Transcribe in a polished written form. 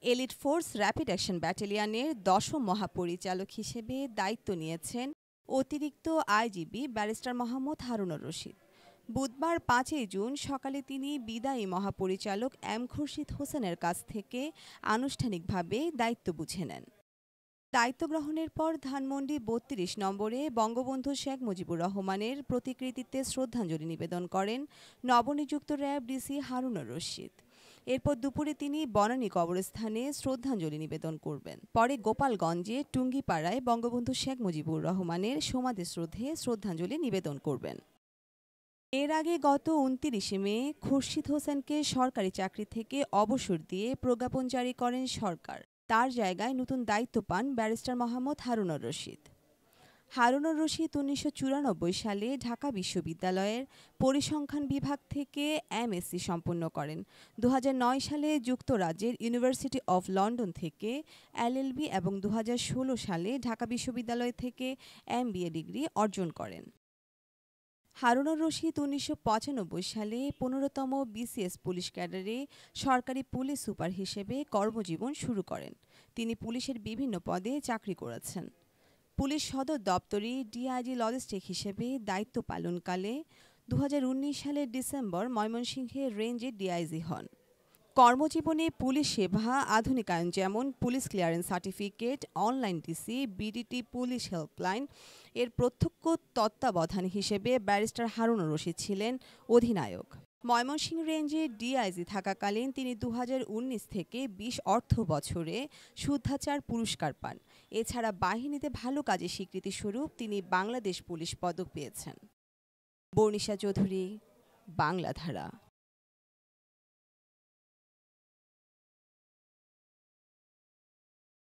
Elite force rapid action ব্যাটালিয়নের ১০ম মহাপরিচালক হিসেবে দায়িত্ব নিয়েছেন অতিরিক্ত আইজিপি ব্যারিস্টার মোহাম্মদ হারুনুর রশিদ। বুধবার ৫ই জুন সকালে তিনি বিদায়ী মহাপরিচালক এম খুরশীদ হোসেনের কাছ থেকে আনুষ্ঠানিকভাবে দায়িত্ব বুঝে নেন। দায়িত্ব গ্রহণের পর ধানমন্ডি ৩২ নম্বরে বঙ্গবন্ধু শেখ মুজিবুর রহমানের প্রতিকৃতিতে শ্রদ্ধাঞ্জলি নিবেদন করেন নবনিযুক্ত র্যাব ডিসি হারুনুর রশিদ। এরপর দুপুরে তিনি বনানী কবরস্থানে শ্রদ্ধাঞ্জলি নিবেদন করবেন। পরে গোপালগঞ্জে টুঙ্গিপাড়ায় বঙ্গবন্ধু শেখ মুজিবুর রহমানের সমাধিস্থলে শ্রদ্ধাঞ্জলি নিবেদন করবেন। এর আগে গত ২৯ মে খুরশীদ হোসেনকে সরকারি চাকরি থেকে অবসর দিয়ে প্রজ্ঞাপন জারি করেন সরকার। তার জায়গায় নতুন দায়িত্ব পান ব্যারিস্টার মোহাম্মদ হারুনুর রশিদ। হারুনুর রশিদ ১৯৯৪ সালে ঢাকা বিশ্ববিদ্যালয়ের পরিসংখ্যান বিভাগ থেকে এমএসসি সম্পন্ন করেন। ২০০৯ সালে যুক্তরাজ্যের ইউনিভার্সিটি অব লন্ডন থেকে এলএলবি এবং ২০১৬ সালে ঢাকা বিশ্ববিদ্যালয় থেকে এমবিএ ডিগ্রি অর্জন করেন। হারুনুর রশিদ ১৯৯৫ সালে ১৫তম বিসিএস পুলিশ ক্যাডারে সরকারি পুলিশ সুপার হিসেবে কর্মজীবন শুরু করেন। তিনি পুলিশের বিভিন্ন পদে চাকরি করেছেন। পুলিশ সদর দপ্তরে ডিআইজি লজিস্টিক হিসেবে দায়িত্ব পালনকালে ২০১৯ সালের ডিসেম্বর ময়মনসিংহে রেঞ্জের ডিআইজি হন। কর্মজীবনে পুলিশ সেবা আধুনিকায়ন, যেমন police clearance certificate, online DC, BDT police helpline এর প্রত্যক্ষ তত্ত্বাবধান হিসেবে ব্যারিস্টার হারুনুর রশিদ ছিলেন অধিনায়ক। ময়মনসিংহ রেঞ্জে ডিআইজি থাকাকালীন তিনি ২০১৯ থেকে ২০ অর্থ বছরে শুদ্ধাচার পুরস্কার পান। এছাড়া বাহিনীতে ভালো কাজের স্বীকৃতিস্বরূপ তিনি বাংলাদেশ পুলিশ পদক পেয়েছেন। বর্ণিশা চৌধুরী, বাংলাধারা।